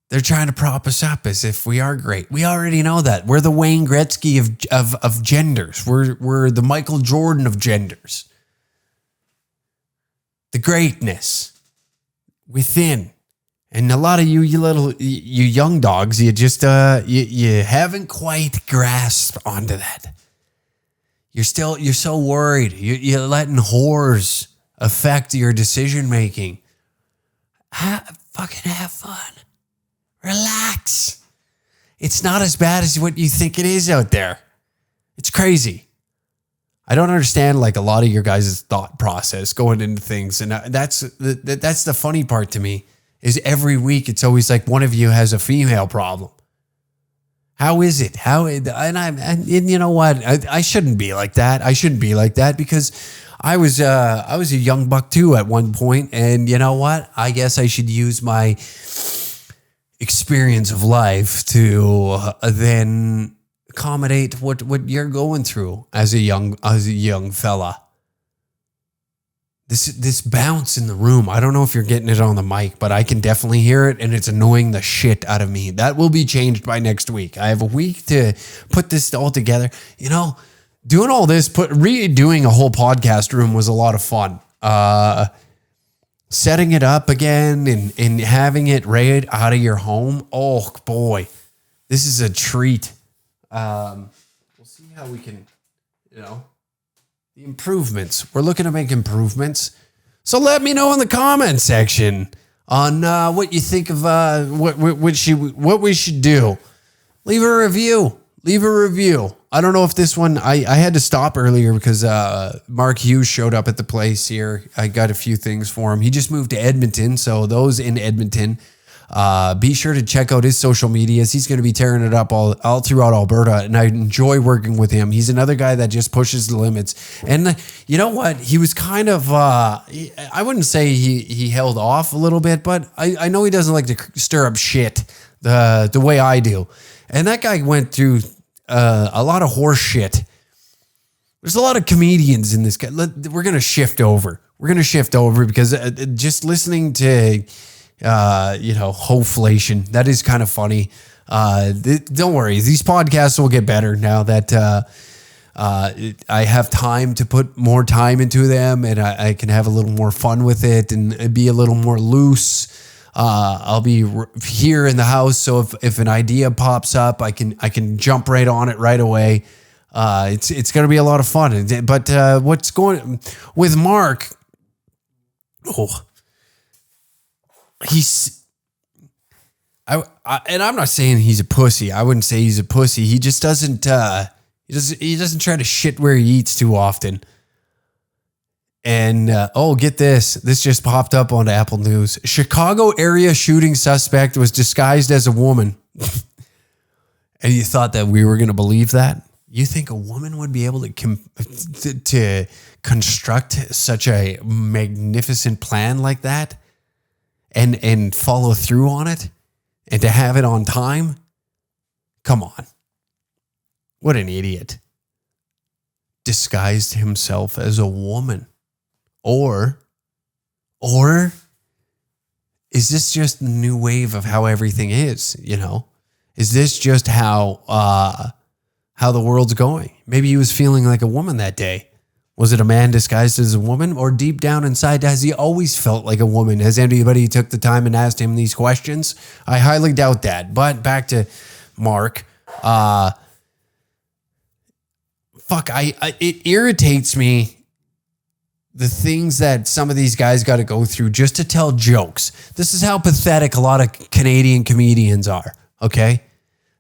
Speaker 2: they're trying to prop us up as if we are great. We already know that. We're the Wayne Gretzky of genders. We're the Michael Jordan of genders. The greatness within. And a lot of you young dogs, you just you haven't quite grasped onto that. You're so worried. You're letting whores affect your decision making. Fucking have fun. Relax. It's not as bad as what you think it is out there. It's crazy. I don't understand like a lot of your guys' thought process going into things. And that's the funny part to me is every week it's always like one of you has a female problem. How is it? And you know what? I shouldn't be like that. I shouldn't be like that because I was a young buck too at one point, and you know what? I guess I should use my experience of life to then accommodate what you're going through as a young fella. This bounce in the room, I don't know if you're getting it on the mic, but I can definitely hear it, and it's annoying the shit out of me. That will be changed by next week. I have a week to put this all together. You know, doing all this, redoing a whole podcast room was a lot of fun. Setting it up again and having it right out of your home. Oh, boy. This is a treat. We'll see how we can, the improvements. We're looking to make improvements. So let me know in the comment section on what you think of what we should do. Leave a review. I don't know if this one, I had to stop earlier because Mark Hughes showed up at the place here. I got a few things for him. He just moved to Edmonton. So those in Edmonton, be sure to check out his social medias. He's going to be tearing it up all throughout Alberta, and I enjoy working with him. He's another guy that just pushes the limits. And you know what? He was kind of, I wouldn't say he held off a little bit, but I know he doesn't like to stir up shit the way I do. And that guy went through a lot of horse shit. There's a lot of comedians in this guy. We're going to shift over. Because just listening to Hoe-Flation, that is kind of funny. Don't worry, these podcasts will get better now that I have time to put more time into them, and I can have a little more fun with it and be a little more loose. I'll be here in the house, so if an idea pops up, I can jump right on it right away. It's going to be a lot of fun. But what's going with Mark? Oh. And I'm not saying he's a pussy. I wouldn't say he's a pussy. He just doesn't. He doesn't try to shit where he eats too often. And get this. This just popped up on Apple News. Chicago area shooting suspect was disguised as a woman. And you thought that we were going to believe that? You think a woman would be able to construct such a magnificent plan like that? And follow through on it and to have it on time? Come on. What an idiot. Disguised himself as a woman. Or is this just the new wave of how everything is, Is this just how the world's going? Maybe he was feeling like a woman that day. Was it a man disguised as a woman? Or deep down inside, has he always felt like a woman? Has anybody took the time and asked him these questions? I highly doubt that. But back to Mark. It irritates me, the things that some of these guys got to go through just to tell jokes. This is how pathetic a lot of Canadian comedians are, okay?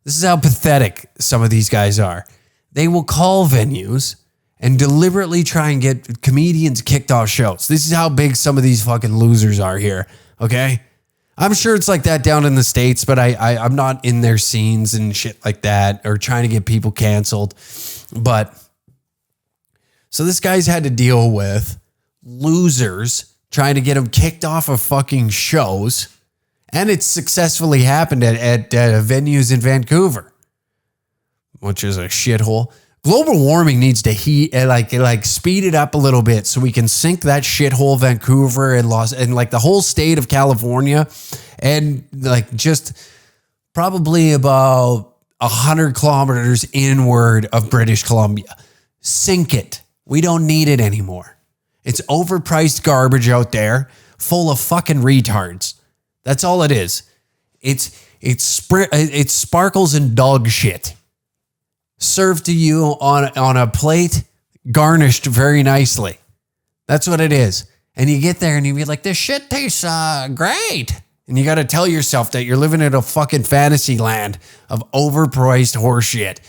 Speaker 2: This is how pathetic some of these guys are. They will call venues and deliberately try and get comedians kicked off shows. This is how big some of these fucking losers are here, okay? I'm sure it's like that down in the States, but I'm not in their scenes and shit like that or trying to get people canceled. But so this guy's had to deal with losers trying to get him kicked off of fucking shows, and it's successfully happened at venues in Vancouver, which is a shithole. Global warming needs to speed it up a little bit so we can sink that shithole Vancouver and the whole state of California, and just probably about 100 kilometers inward of British Columbia. Sink it. We don't need it anymore. It's overpriced garbage out there, full of fucking retards. That's all it is. It's sparkles and dog shit. Served to you on a plate, garnished very nicely. That's what it is. And you get there and you be like, this shit tastes great. And you got to tell yourself that you're living in a fucking fantasy land of overpriced horseshit.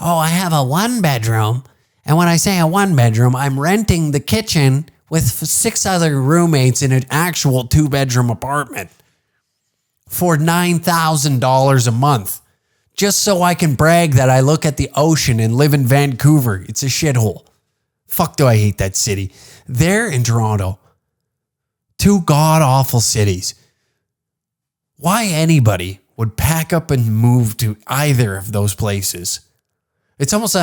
Speaker 2: Oh, I have a 1-bedroom. And when I say a 1-bedroom, I'm renting the kitchen with 6 other roommates in an actual 2-bedroom apartment. for $9,000 a month just so I can brag that I look at the ocean and live in Vancouver. It's a shithole. Fuck do I hate that city. There in Toronto, two god-awful cities. Why anybody would pack up and move to either of those places? It's almost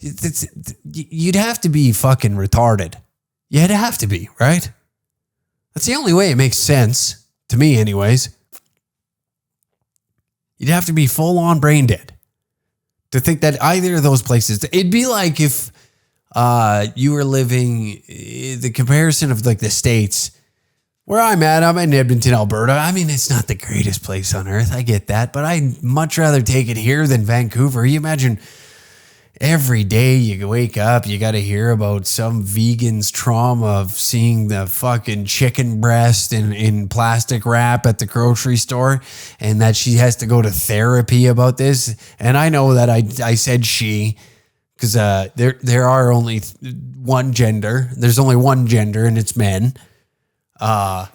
Speaker 2: you'd have to be fucking retarded. You'd have to be, right? That's the only way it makes sense, to me anyways. You'd have to be full-on brain dead to think that either of those places. It'd be like if you were living, the comparison of like the States, where I'm in Edmonton, Alberta. I mean, it's not the greatest place on earth. I get that, but I'd much rather take it here than Vancouver. You imagine every day you wake up, you got to hear about some vegan's trauma of seeing the fucking chicken breast in plastic wrap at the grocery store, and that she has to go to therapy about this. And I know that I said she, because there are only one gender. There's only one gender, and it's men. But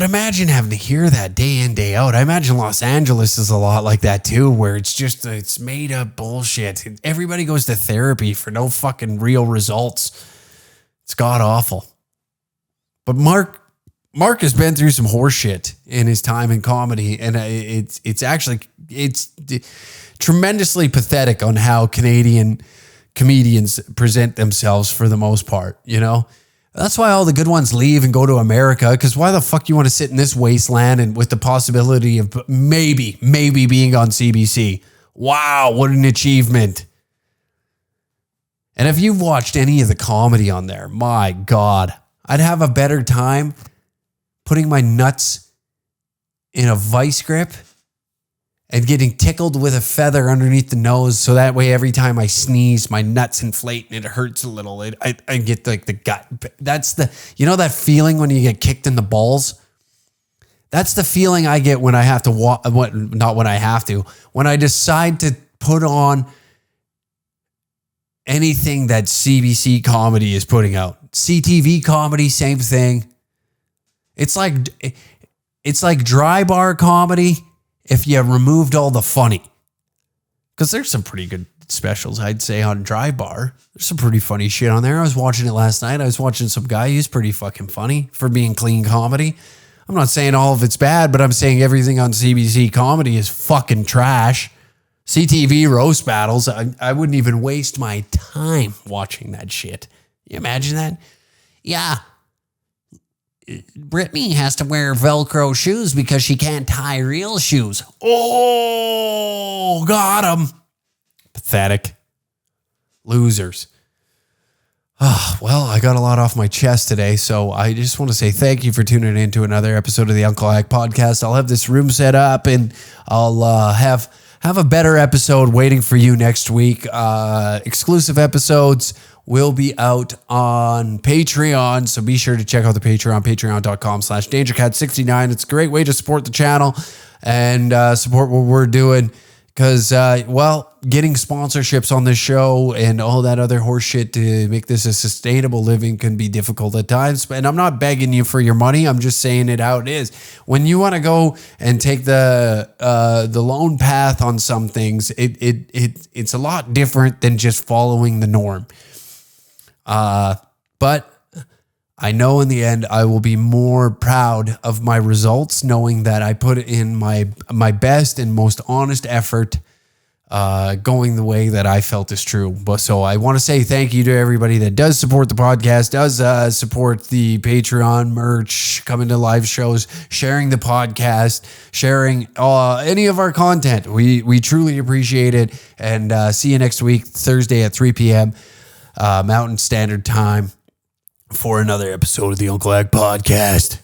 Speaker 2: imagine having to hear that day in, day out. I imagine Los Angeles is a lot like that too, where it's made up bullshit. Everybody goes to therapy for no fucking real results. It's god awful. But Mark has been through some horse shit in his time in comedy, and it's tremendously pathetic on how Canadian comedians present themselves for the most part, you know? That's why all the good ones leave and go to America, because why the fuck you want to sit in this wasteland and with the possibility of maybe being on CBC? Wow, what an achievement. And if you've watched any of the comedy on there, my God, I'd have a better time putting my nuts in a vice grip and getting tickled with a feather underneath the nose, so that way every time I sneeze, my nuts inflate and it hurts a little. I get like the gut. That's that feeling when you get kicked in the balls? That's the feeling I get when I have to when I decide to put on anything that CBC comedy is putting out. CTV comedy, same thing. It's like dry bar comedy if you removed all the funny. Because there's some pretty good specials, I'd say, on Dry Bar. There's some pretty funny shit on there. I was watching it last night. I was watching some guy who's pretty fucking funny for being clean comedy. I'm not saying all of it's bad, but I'm saying everything on CBC comedy is fucking trash. CTV roast battles, I wouldn't even waste my time watching that shit. You imagine that? Yeah. Brittany has to wear Velcro shoes because she can't tie real shoes. Oh, got him. Pathetic. Losers. Well, I got a lot off my chest today, so I just want to say thank you for tuning in to another episode of the Uncle Hack Podcast. I'll have this room set up, and I'll have a better episode waiting for you next week. Exclusive episodes will be out on Patreon, so be sure to check out the Patreon, patreon.com/DangerCat69. It's a great way to support the channel and support what we're doing, because, getting sponsorships on this show and all that other horse shit to make this a sustainable living can be difficult at times. And I'm not begging you for your money. I'm just saying it how it is. When you want to go and take the lone path on some things, it's a lot different than just following the norm. But I know in the end I will be more proud of my results, knowing that I put in my best and most honest effort, going the way that I felt is true. But so I want to say thank you to everybody that does support the podcast, does support the Patreon merch, coming to live shows, sharing the podcast, sharing any of our content. We truly appreciate it. And see you next week, Thursday at 3 p.m. Mountain Standard Time, for another episode of the Uncle Hack Podcast.